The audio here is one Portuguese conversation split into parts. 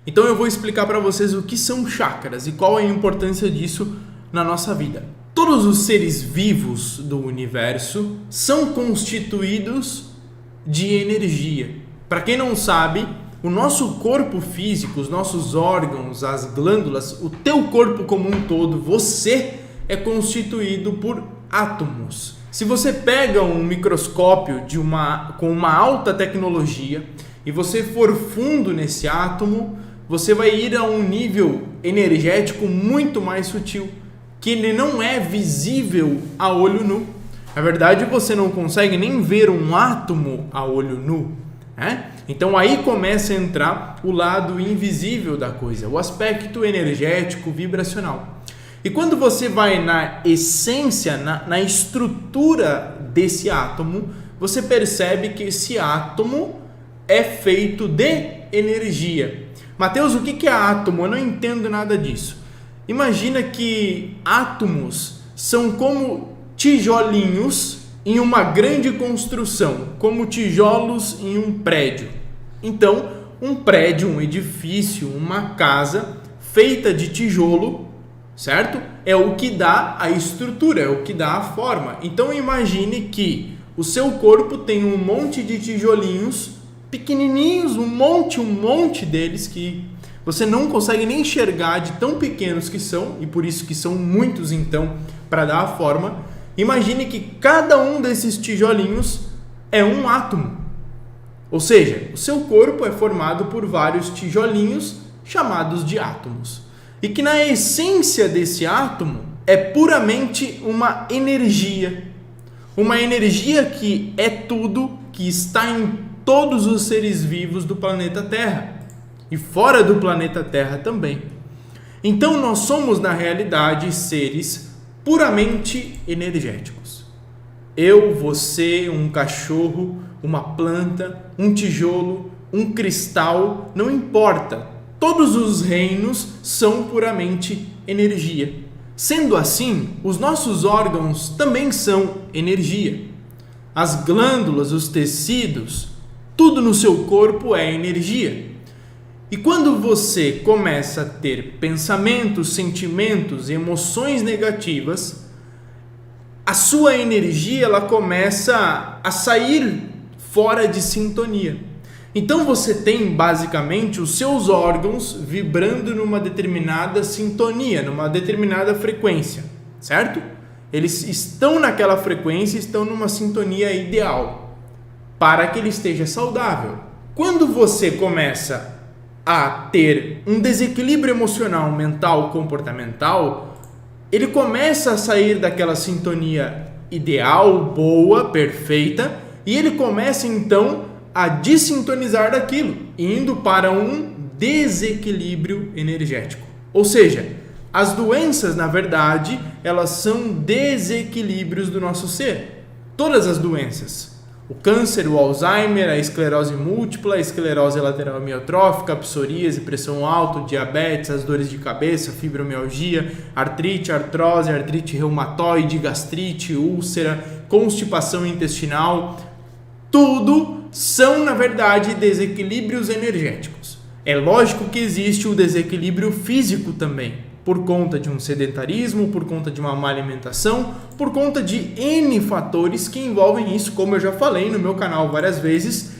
Então eu vou explicar para vocês o que são chakras e qual é a importância disso na nossa vida. Todos os seres vivos do universo são constituídos de energia. Para quem não sabe, o nosso corpo físico, os nossos órgãos, as glândulas, o teu corpo como um todo, você é constituído por átomos. Se você pega um microscópio com uma alta tecnologia e você for fundo nesse átomo, você vai ir a um nível energético muito mais sutil, que ele não é visível a olho nu. Na verdade, você não consegue nem ver um átomo a olho nu, né? Então aí começa a entrar o lado invisível da coisa, o aspecto energético, vibracional. E quando você vai na essência, na estrutura desse átomo, você percebe que esse átomo é feito de energia. Mateus, o que é átomo? Eu não entendo nada disso. Imagina que átomos são como tijolinhos em uma grande construção, como tijolos em um prédio. Então, um prédio, um edifício, uma casa feita de tijolo, certo? É o que dá a estrutura, é o que dá a forma. Então, imagine que o seu corpo tem um monte de tijolinhos pequenininhos, um monte deles que você não consegue nem enxergar de tão pequenos que são, e por isso que são muitos então para dar a forma. Imagine que cada um desses tijolinhos é um átomo. Ou seja, o seu corpo é formado por vários tijolinhos chamados de átomos. E que na essência desse átomo é puramente uma energia. Uma energia que é tudo, que está em todos os seres vivos do planeta Terra. E fora do planeta Terra também. Então nós somos na realidade seres puramente energéticos. Eu, você, um cachorro, uma planta, um tijolo, um cristal, não importa. Todos os reinos são puramente energia. Sendo assim, os nossos órgãos também são energia. As glândulas, os tecidos, tudo no seu corpo é energia. E quando você começa a ter pensamentos, sentimentos, emoções negativas, a sua energia ela começa a sair fora de sintonia. Então você tem basicamente os seus órgãos vibrando numa determinada sintonia, numa determinada frequência, certo? Eles estão naquela frequência, estão numa sintonia ideal para que ele esteja saudável. Quando você começa a ter um desequilíbrio emocional, mental, comportamental, ele começa a sair daquela sintonia ideal, boa, perfeita, e ele começa então a desintonizar daquilo, indo para um desequilíbrio energético. Ou seja, as doenças, na verdade, elas são desequilíbrios do nosso ser. Todas as doenças. O câncer, o Alzheimer, a esclerose múltipla, a esclerose lateral amiotrófica, a psoríase, pressão alta, diabetes, as dores de cabeça, fibromialgia, artrite, artrose, artrite reumatoide, gastrite, úlcera, constipação intestinal, tudo são, na verdade, desequilíbrios energéticos. É lógico que existe o desequilíbrio físico também, por conta de um sedentarismo, por conta de uma má alimentação, por conta de N fatores que envolvem isso, como eu já falei no meu canal várias vezes.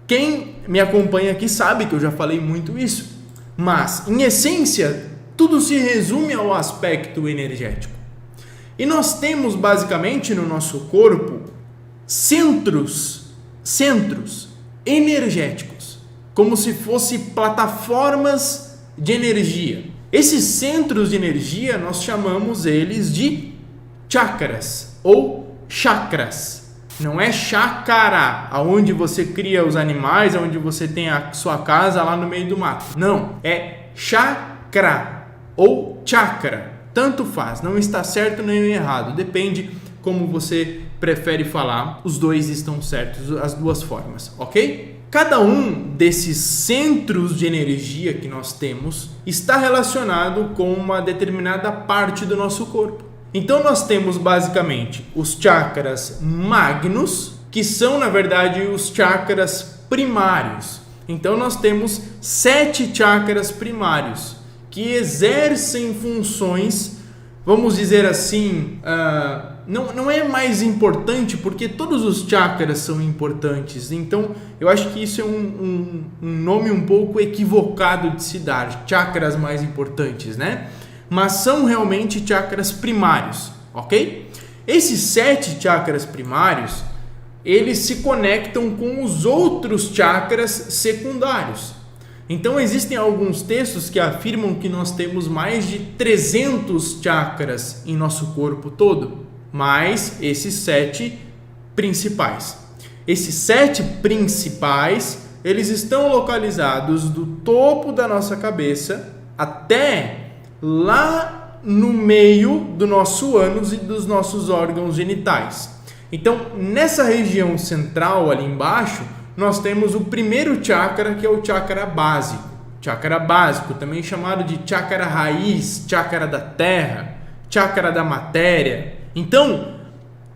Quem me acompanha aqui sabe que eu já falei muito isso. Mas, em essência, tudo se resume ao aspecto energético. E nós temos, basicamente, no nosso corpo, centros energéticos, como se fossem plataformas de energia. Esses centros de energia, nós chamamos eles de chakras ou chakras. Não é chácara, onde você cria os animais, onde você tem a sua casa lá no meio do mato. Não, é chakra ou chakra. Tanto faz, não está certo nem errado, depende como você prefere falar. Os dois estão certos, as duas formas, ok? Cada um desses centros de energia que nós temos está relacionado com uma determinada parte do nosso corpo. Então nós temos basicamente os chakras magnos, que são na verdade os chakras primários. Então nós temos 7 chakras primários que exercem funções, vamos dizer assim, não é mais importante porque todos os chakras são importantes. Então eu acho que isso é um nome um pouco equivocado de se dar, chakras mais importantes, né? Mas são realmente chakras primários, ok? Esses 7 chakras primários, eles se conectam com os outros chakras secundários. Então existem alguns textos que afirmam que nós temos mais de 300 chakras em nosso corpo todo, mais esses 7 principais. Esses 7 principais, eles estão localizados do topo da nossa cabeça até lá no meio do nosso ânus e dos nossos órgãos genitais. Então, nessa região central ali embaixo, nós temos o primeiro chakra, que é o chakra básico. Chakra básico, também chamado de chakra raiz, chakra da terra, chakra da matéria. Então,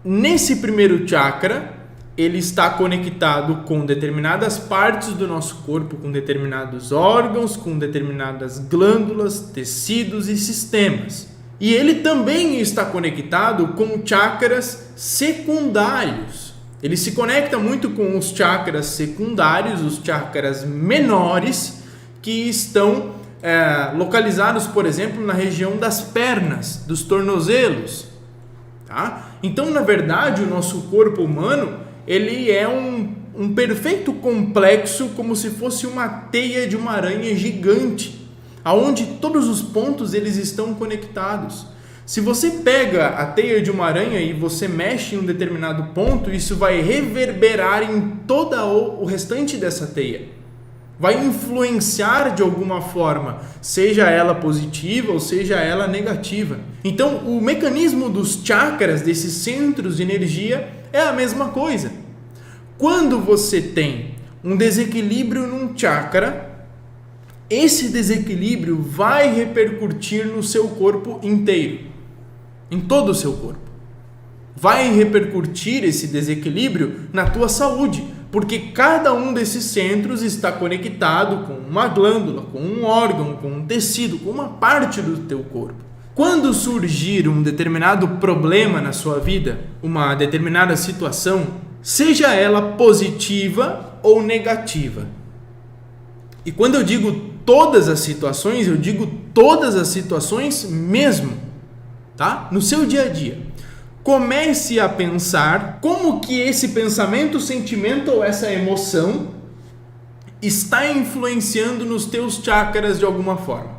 nesse primeiro chakra, ele está conectado com determinadas partes do nosso corpo, com determinados órgãos, com determinadas glândulas, tecidos e sistemas. E ele também está conectado com chakras secundários. Ele se conecta muito com os chakras secundários, os chakras menores, que estão localizados, por exemplo, na região das pernas, dos tornozelos. Tá? Então, na verdade, o nosso corpo humano ele é um perfeito complexo, como se fosse uma teia de uma aranha gigante, aonde todos os pontos eles estão conectados. Se você pega a teia de uma aranha e você mexe em um determinado ponto, isso vai reverberar em todo o restante dessa teia. Vai influenciar de alguma forma, seja ela positiva ou seja ela negativa. Então, o mecanismo dos chakras, desses centros de energia, é a mesma coisa. Quando você tem um desequilíbrio num chakra, esse desequilíbrio vai repercutir no seu corpo inteiro, em todo o seu corpo. Vai repercutir esse desequilíbrio na tua saúde, porque cada um desses centros está conectado com uma glândula, com um órgão, com um tecido, com uma parte do teu corpo. Quando surgir um determinado problema na sua vida, uma determinada situação, seja ela positiva ou negativa. E quando eu digo todas as situações, eu digo todas as situações mesmo, tá? No seu dia a dia. Comece a pensar como que esse pensamento, sentimento ou essa emoção está influenciando nos teus chakras de alguma forma.